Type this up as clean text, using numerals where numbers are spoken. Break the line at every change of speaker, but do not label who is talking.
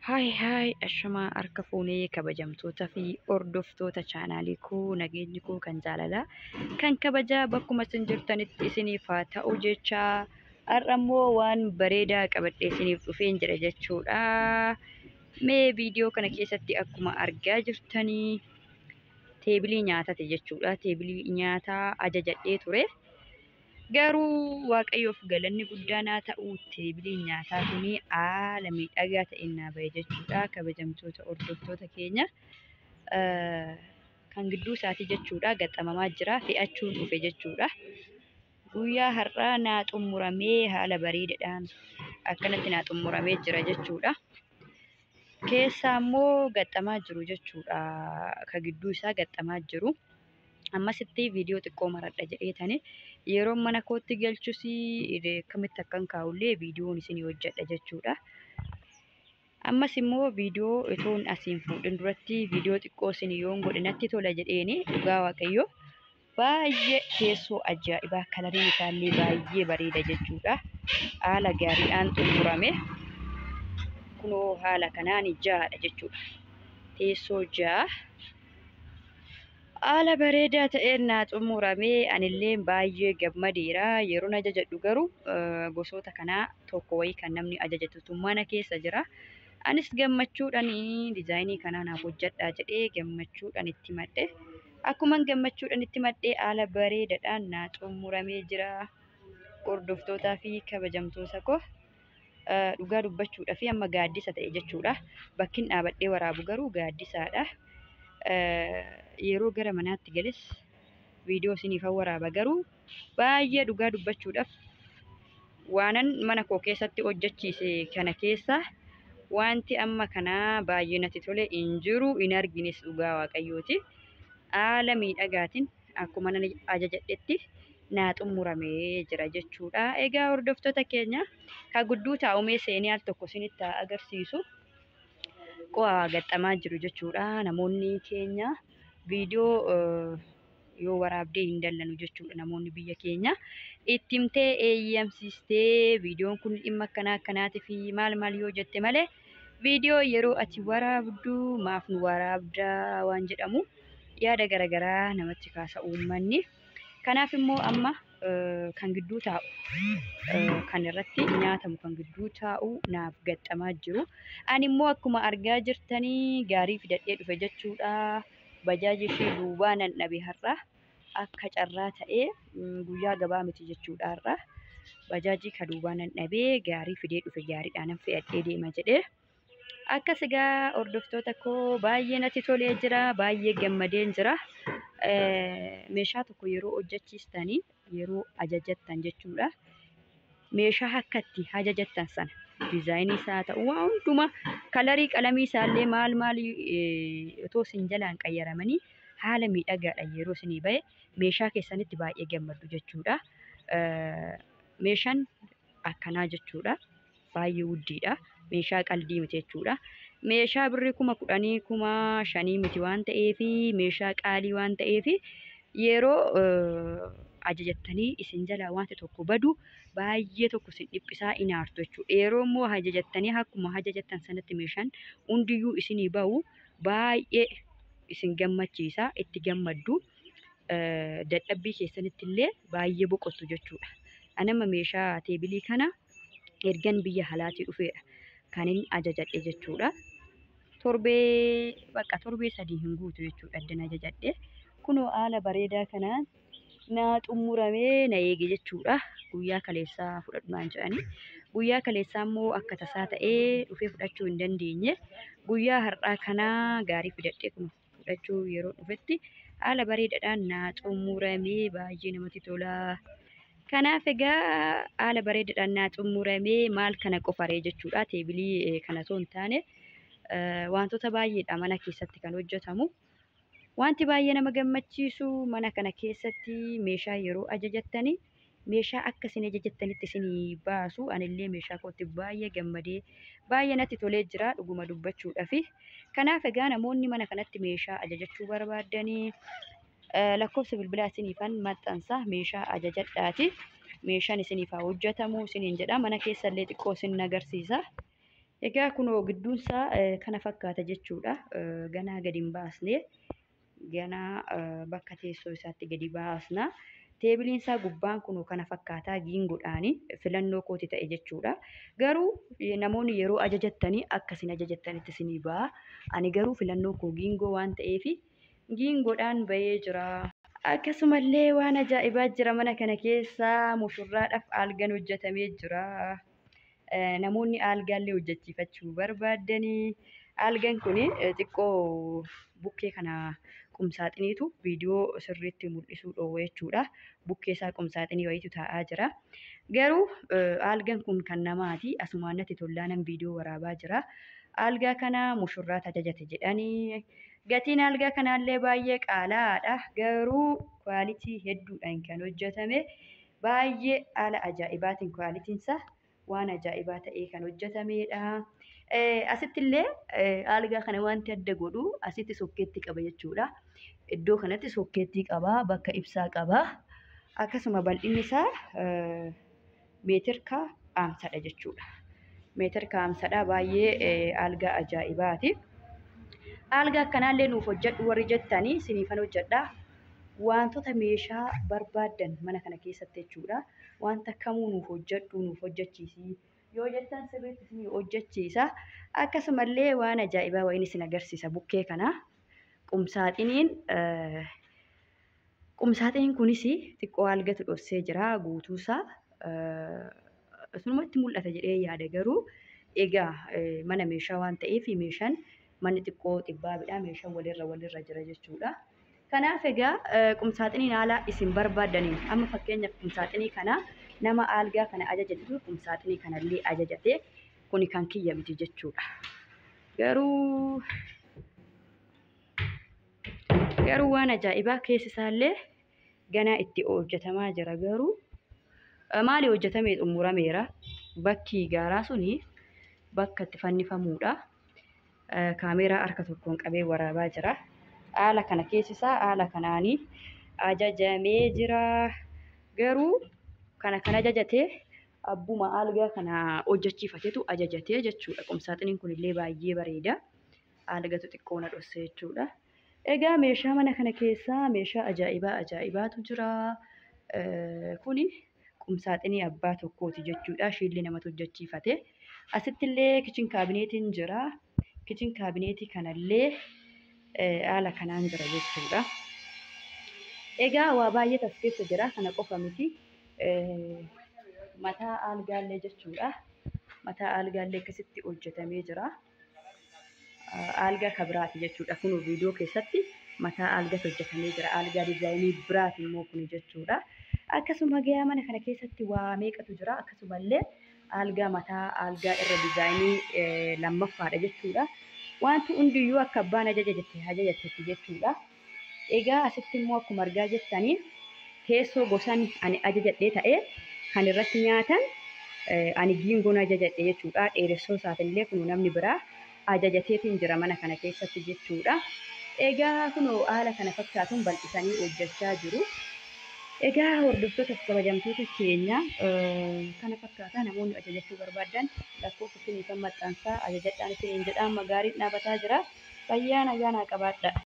Haay ashamaa harka fuunee kabajamtoota fi hordoftoota chaanaalii koo nageenyi koo kan jaalalaa kan kabajaa bakkuma isin jirtanitti isiniif haa ta'u jechaa har'a immoo waan bareedaa qabadhee isiniif dhufeen jedha jechuudha. Mee viidiyoo kana keessatti akkuma argaa jirtanii teebilii nyaataati jechuudha. Teebilii nyaataa ajajadhee ture. Garuu waaqayyoof galanni guddaan haa ta'u teebiliin nyaataa kuni haala miidhagaa ta'een naa bahe jechuudha. Kabajamtoota hordoftoota keenya kan gidduu isaatii jechuudha gaxamamaa jira fe'achuun dhufe jechuudha. Guyyaa har'aa naa xumuramee haala bareedaadhaan akkanatti naa xumuramee jira jechuudha. Keessaa immoo gaxamaa jiru jechuudha. Kan gidduu isaa gaxamaa jiru. Ammasitti viidiyoo xiqqoo maradha jedheetani yeroo mana kootti galchus akkamitti akkan kaa'ullee viidiyoon isin hojjedha jechuudha. Ammas immoo viidiyoo itoon asiin fuudhin duratti viidiyoo xiqqoo isin yoon godhe natti tola jedheeni dhugaa waaqayyoo baay'ee teessoo ajaa'ibaa kalariin isaallee baay'ee bareeda jechuudha. Haala gaariidhaan xumurame kunoo haala kanaan jaadha jechuudha. Teessoo ja'a. Haala bareedaa ta'een naa xumuramee anillee baay'ee gammadeera. Yeroon ajajadhu garuu gosoota kanaa tokko wayii kan namni ajajatu mana keessa jira. Anis gammachuudhaan diizaayinii kanaa naaf hojjedhaa jedhee gammachuudhaan itti madde. Akkuman gammachuudhaan itti maddee haala bareedaadhaan naa xumuramee jira. Hordoftootaa fi kabajamtoota koo dhugaa dubbachuudhaa fi amma gaaddisa ta'e jechuudha. Bakki dhaabadhee waraabu garuu gaaddisaadha. Yeroo gara manaatti gales viidiyoo isiniif waraaba garuu baay'ee dhugaa dubbachuudhaaf waanan mana koo keessatti hojjechiise kana keessa wanti amma kanaa baay'ee natti tole hin jiru hin argines dhugaa waaqayyooti. Haala miidhagaatiin akkuma nan ajajadhetti naa xumuramee jira jechuudha. Egaa hordoftoota keenya kan gudduu taa'umee seenee al tokko isinitti agarsiisu. Qo'aa gaxamaa jiru jechuudha. Namoonni keenya viidiyoo yoo waraabdee hin dallanu jechuudha. Namoonni biyya keenya itti himtee eeyyamsiistee viidiyoon kun dhimma akkanaati fi maal yoo jette malee viidiyoo yeroo ati waraabdu maaf nu waraabdaa waan jedhamu yaada garaagaraa namatti kaasa uummanni. Kanaaf immoo amma kan gidduu taa'u kan irratti nyaatamu kan gidduu taa'u naaf gaxamaa jiru. Ani immoo akkuma argaa jirtanii gaarii fidadhee dhufe jechuudha. Bajaajii fi duubaa nan dhabe har'a akka carraa ta'ee guyyaa gabaa miti jechuudha har'a. Bajaajii ka duubaa nan dhabee gaarii fidee dhufe gaariidhaan fe'adhee deema jedhee. Akkas egaa hordoftoota koo baay'ee natti tolee jira. Baay'ee gammadeen jira. Meeshaa tokko yeroo hojjechiistanii yeroo ajajattan jechuudha. Meeshaa akka itti ajajattan sana diizaayinii isaa ta'u waan hundumaa kalarii qalamii isaallee maal otoo isin jalaan qayyaramanii haala miidhagaadhaan yeroo isinii bahe meeshaa keessanitti baay'ee gammaddu jechuudha. Meeshaan akkanaa jechuudha. Baay'ee wuddiidha. Meeshaa qalbii miti jechuudha. Meeshaa birrii 10,000 15,000 miti waan ta'eef meeshaa qaalii waan ta'eef yeroo ajajattanii isin jalaa wanti tokko badu baay'ee tokko isin dhiphisaa hin aartu jechuudha. Yeroo immoo ajajattanii akkuma ajajattan sanatti meeshaan hundiyyuu isinii bahu baay'ee isin gammachiisa itti gammaddu. Dadhabbii keessanitti illee baay'ee boqottu jechuudha. Anama meeshaa teebilii kana ergan biyya alaatii dhufeedha kan inni ajajadhe jechuudha. Torbee 3 hin guutu jechuudha addan ajajadhe. Kunoo haala bareedaa kanaan naa xumuramee na eege jechuudha. Guyyaa kaleessaa fudhadhunaan jedhanii. Guyyaa kaleessaa immoo akka tasaa ta'ee dhufee fudhachuu hin dandeenye. Guyyaa har'aa kanaa gaarii fidadhee kun fudhachuu yeroo dhufetti haala bareedaadhaan naa xumuramee baay'ee namatti tola. Kanaaf egaa haala bareedaadhaan naa xumuramee maal kana qofaree jechuudha. Teebilii kana osoo hin taane wantoota baay'eedha mana keessatti kan hojjetamu. Wanti baay'ee nama gammachiisu mana kana keessatti meeshaa yeroo ajajattanii meeshaa akka isin ajajattanitti isinii baasu. Anillee meeshaa kootti baay'ee gammadee baay'ee natti tolee jira dhuguma dubbachuudhaaf. Kanaaf egaa namoonni mana kanatti meeshaa ajajachuu barbaadanii lakkoofsa bilbilaa isiniifan maxxansa meeshaa ajajadhaati. Meeshaan isiniif haa hojjetamu isiniin jedha. Mana keessallee xiqqoo isin agarsiisa. Egaa kunoo gidduunsaa kana fakkaata jechuudha. Ganaa gadi hin baasne. Ganaa bakka teessoo isaatti gadi baasna. Teebiliin isaa gubbaan kunoo kana fakkaataa giingoodhaani filannoo kooti ta'e jechuudha. Garuu namoonni yeroo ajajattanii akkasiin ajajattanitti isinii ba'a. Ani garuu filannoo koo giingoo waan ta'eef giingoodhaan bahee jira. Akkasumallee waan ajaa'ibaa jira mana kana keessa mushurraadhaaf aalgan hojjetamee jira. Namoonni aalgaallee hojjechiifachuu barbaadanii aalgan kun xiqqoo bukkee kana qumsaaxiniitu viidiyoo sirriitti mul'isuu dhoowwa jechuudha. Bukkee isaa qumsaaxinii wayiitu taa'aa jira. Garuu aalgan kun kan namaati. Asumaan natti tollaanan viidiyoo waraabaa jira. Aalgaa kana mushurraatu ajajate jedhanii gatiin aalgaa kanaallee baay'ee qaalaadha. Garuu kwaalitii hedduudhaan kan hojjetame baay'ee haala ajaa'ibaatiin kwaalitiinsa waan ajaa'ibaa ta'ee kan hojjetamedha. Asittillee aalgaa kana wanti adda godhu asitti sokkeetti qaba jechuudha. Iddoo kanatti sokkeetti qaba, bakka ibsaa qaba. Akkasuma bal'inni isaa meetir kaa'amsadha jechuudha. Meetir kaa'amsadha baay'ee aalgaa ajaa'ibaati. Aalgaa akkanaallee nuuf hojjedhu warri jettanii siniifan hojjedha. Wantoota meeshaa barbaadan mana kana keessatti jechuudha. Wanta kamuu nuuf hojjedhu nuuf hojjechiisi. Yoo jettan sirriitti isin hojjechiisa. Akkasumallee waan ajaa'ibaa wayiin isin agarsiisa bukkee kana. Qumsaaxiniin kunis xiqqoo aalgatu dhossee jira guutuusaa. Asumatti mul'ata jedhee yaada garuu egaa mana meeshaa waan ta'eef meeshaan manni xiqqoo xibbaabidha. Meeshaan walirra jira jechuudha. Kanaaf egaa qumsaaxiniin haala isin barbaadaniin amma fakkeenyaaf qumsaaxinii kana nama aalgaa kana ajajatu qumsaaxinii kanallee ajajate kuni kan kiyya miti jechuudha. Garuu waan ajaa'ibaa keessi isaallee ganaa itti hojjetamaa jira garuu maali hojjetamee xumurameera. Bakki gaaraa suni bakka itti fannifamuudha. Kaameeraa harka tokkoon qabee waraabaa jira. Haala kana keessisaa haala kanaanii ajajamee jira. Garuu kana kan ajajate abbuma aalgaa kana hojjechiifatetu ajajatee jechuudha. Qumsaaxiniin kunillee baay'ee bareeda. Aalgatu xiqqoo na dhosse jechuudha. Egaa meeshaa mana kana keessaa meeshaa ajaa'ibaatu jira. Kuni qumsaaxinii abbaa tokkooti jechuudha. Shiilli namatu hojjechiifate. Asittillee kichin kaabineetiin jira. Kichin kaabineetii kanallee haala kanaan jira jechuudha. Egaa waa baay'ee as keessa jira. Kana qofa miti. Mataa aalgaallee jechuudha. Mataa aalgaallee akkasitti hojjetamee jira. Aalgaa kabiraati jechuudha. Kun viidiyoo keessatti mataa aalgaatu hojjetamee jira. Aalgaa diizaayinii biraati immoo kun jechuudha. Akkasuma gayaa mana kana keessatti waa meeqatu jira. Akkasumallee aalgaa mataa aalgaa irra diizaayinii lammaffaadha jechuudha. Wanti hundiyyuu akka abbaan ajajatetti jechuudha. Egaa asitti immoo akkuma argaa jettanii teessoo gosan ani ajajadhee ta'ee kan irratti nyaatan ani giingoon ajajadhe jechuudha. Dheeressoo isaatiillee kun namni biraa ajajateetiin jira mana kana keessatti jechuudha. Egaa kunoo haala kana fakkaatuun bal'isanii hojjechaa jiru. Egaa hordoftoota kabajamtoota keenya kana fakkaataa namoonni ajajachuu barbaadan lakkoofsa isin kan maxxansaa ajajadhaan isin jedhaan magaariin dhaabataa jira. Fayyaa nagaa naa qabaadha.